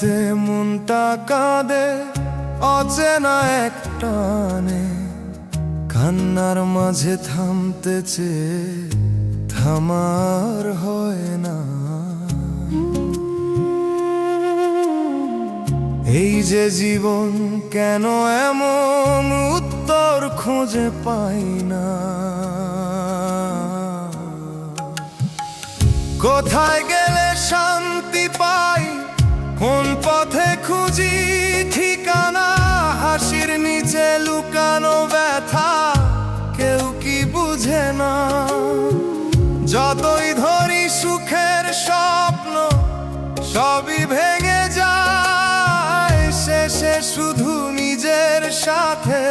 রাতে মনটা কাঁদে অচেনা এক টানে, কান্নার মাঝে থামতে চেয়ে থামার হয় না। এই যে জীবন কেন এমন উত্তর খুঁজে পাই না। কোথায় গেলে শান্তি পাই, কোন পথে খুঁজি ঠিকানা, হাসির নিচে লুকানো ব্যথা কেউ কি বুঝে না। যতই ধরি সুখের স্বপ্ন সবই ভেঙে যায়, শেষে শুধু নিজের সাথে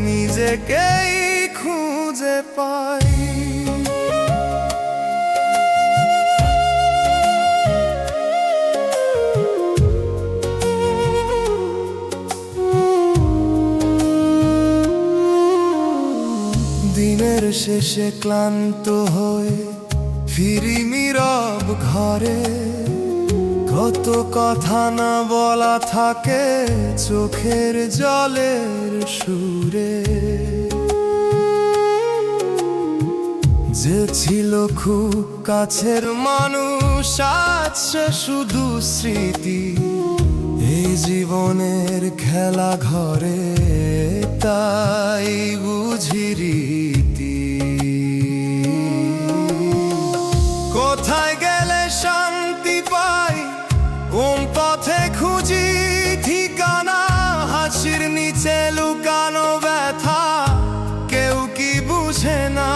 নিজেকেই খুঁজে পাই। দিনের শেষে ক্লান্ত হয়ে ফিরি নীরব ঘরে, কত কথা না বলা থাকে চোখের জলের সুরে। যে ছিল খুব কাছের মানুষ আজ সে শুধু স্মৃতি, এই জীবনের খেলা ঘরে তাই বুঝি রীতি। কোথায় গেলে শান্তি পাই, কোন পথে খুঁজি ঠিকানা, হাসির নিচে লুকানো ব্যথা কেউ কি বুঝে না।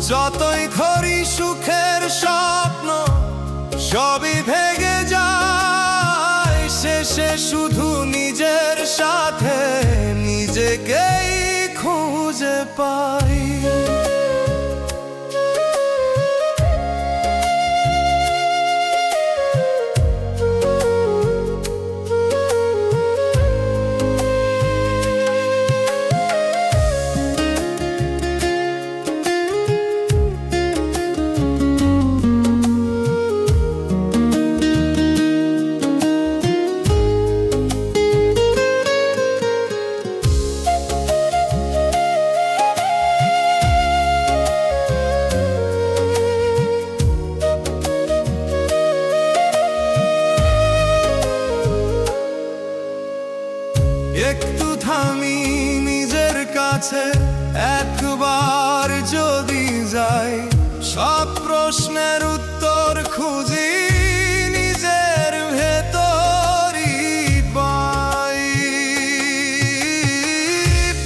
যতই ধরি সুখের স্বপ্ন সবই ভেঙে যায়, শেষে শুধু নিজের সাথে নিজেকেই খুঁজে পাই। একটু থামি নিজের কাছে একবার যদি যাই, সব প্রশ্নের উত্তর খুঁজি নিজের ভেতরই পাই।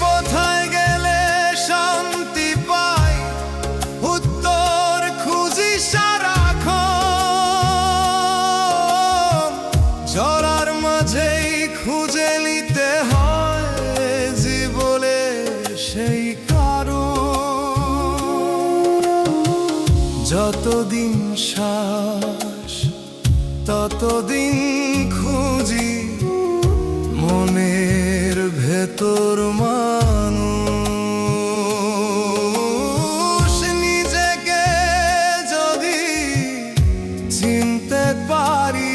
কোথায় গেলে শান্তি পাই, উত্তর খুঁজি সারাক্ষণ। ঝড়ার মাঝেই খুঁজে নিতে হয় জীবনে সেই কারণ। যতদিন শ্বাস ততদিন খুঁজি মনের ভেতর মানুষ। নিজেকে যদি চিনতে পারি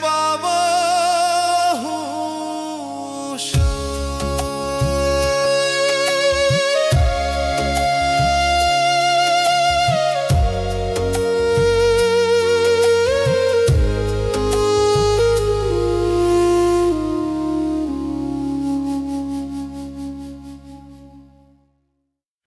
পাবো হুঁশ।